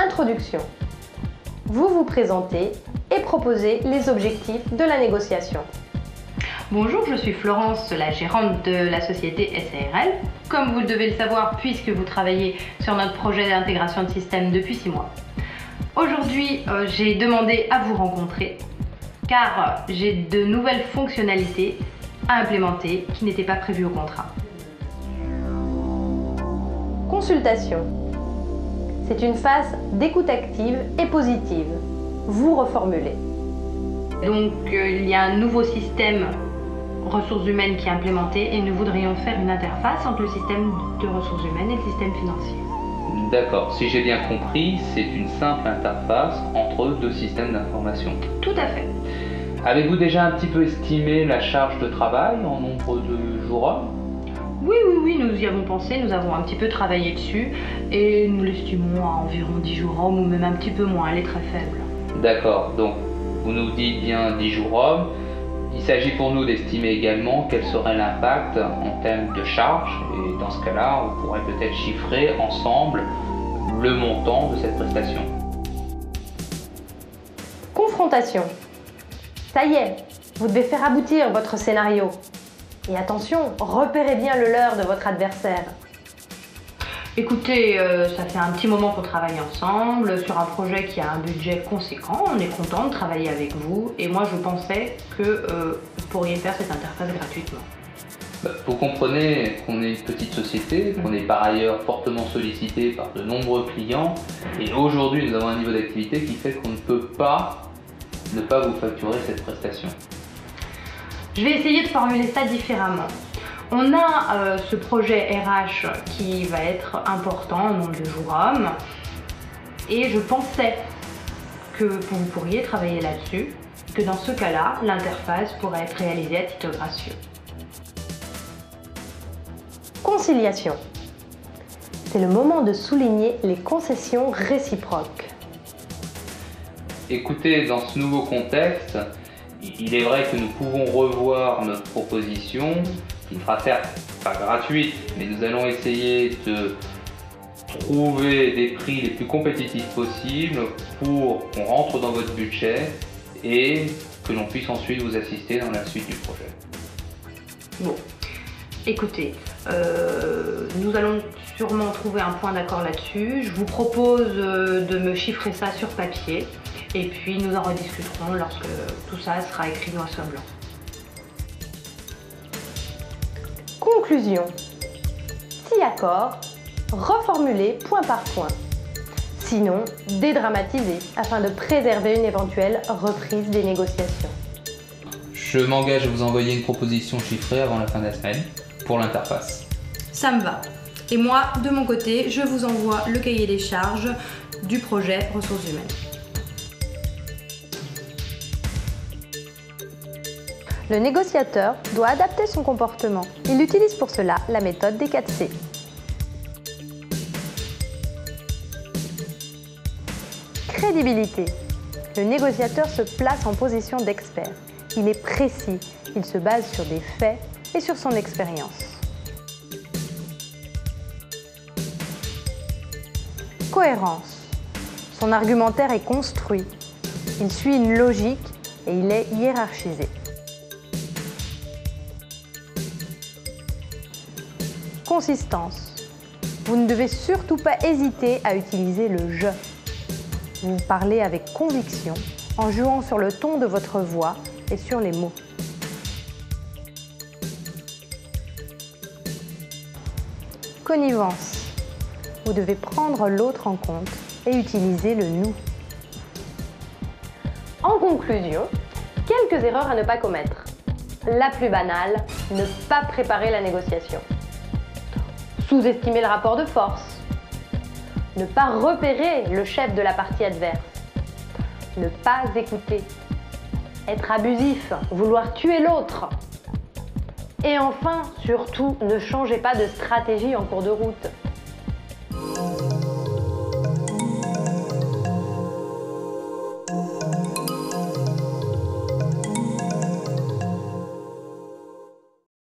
Introduction. Vous vous présentez et proposez les objectifs de la négociation. Bonjour, je suis Florence, la gérante de la société SARL. Comme vous le devez le savoir, puisque vous travaillez sur notre projet d'intégration de système depuis 6 mois. Aujourd'hui, j'ai demandé à vous rencontrer car j'ai de nouvelles fonctionnalités à implémenter qui n'étaient pas prévues au contrat. Consultation. C'est une phase d'écoute active et positive. Vous reformulez. Donc, il y a un nouveau système ressources humaines qui est implémenté et nous voudrions faire une interface entre le système de ressources humaines et le système financier. D'accord, si j'ai bien compris, c'est une simple interface entre deux systèmes d'information. Tout à fait. Avez-vous déjà un petit peu estimé la charge de travail en nombre de jours hommes? Oui, nous y avons pensé, nous avons un petit peu travaillé dessus et nous l'estimons à environ 10 jours hommes ou même un petit peu moins, elle est très faible. D'accord, donc vous nous dites bien 10 jours hommes. Il s'agit pour nous d'estimer également quel serait l'impact en termes de charge et dans ce cas-là, on pourrait peut-être chiffrer ensemble le montant de cette prestation. Confrontation. Ça y est, vous devez faire aboutir votre scénario. Et attention, repérez bien le leurre de votre adversaire. Écoutez, ça fait un petit moment qu'on travaille ensemble sur un projet qui a un budget conséquent. On est content de travailler avec vous et moi je pensais que vous pourriez faire cette interface gratuitement. Vous comprenez qu'on est une petite société, qu'on est par ailleurs fortement sollicité par de nombreux clients et aujourd'hui nous avons un niveau d'activité qui fait qu'on ne peut pas ne pas vous facturer cette prestation. Je vais essayer de formuler ça différemment. On a ce projet RH qui va être important en nombre de jours hommes et je pensais que vous pourriez travailler là-dessus, que dans ce cas-là, l'interface pourrait être réalisée à titre gracieux. Conciliation. C'est le moment de souligner les concessions réciproques. Écoutez, dans ce nouveau contexte, il est vrai que nous pouvons revoir notre proposition, qui ne sera certes pas gratuite, mais nous allons essayer de trouver des prix les plus compétitifs possibles pour qu'on rentre dans votre budget et que l'on puisse ensuite vous assister dans la suite du projet. Bon, écoutez, nous allons sûrement trouver un point d'accord là-dessus. Je vous propose de me chiffrer ça sur papier. Et puis nous en rediscuterons lorsque tout ça sera écrit noir sur blanc. Conclusion. Si accord, reformulez point par point. Sinon, dédramatisez afin de préserver une éventuelle reprise des négociations. Je m'engage à vous envoyer une proposition chiffrée avant la fin de la semaine pour l'interface. Ça me va. Et moi, de mon côté, je vous envoie le cahier des charges du projet ressources humaines. Le négociateur doit adapter son comportement. Il utilise pour cela la méthode des 4C. Crédibilité. Le négociateur se place en position d'expert. Il est précis, il se base sur des faits et sur son expérience. Cohérence. Son argumentaire est construit. Il suit une logique et il est hiérarchisé. Consistance. Vous ne devez surtout pas hésiter à utiliser le « je ». Vous parlez avec conviction en jouant sur le ton de votre voix et sur les mots. Connivence. Vous devez prendre l'autre en compte et utiliser le « nous ». En conclusion, quelques erreurs à ne pas commettre. La plus banale, ne pas préparer la négociation. Sous-estimer le rapport de force. Ne pas repérer le chef de la partie adverse. Ne pas écouter. Être abusif, vouloir tuer l'autre. Et enfin, surtout, ne changez pas de stratégie en cours de route.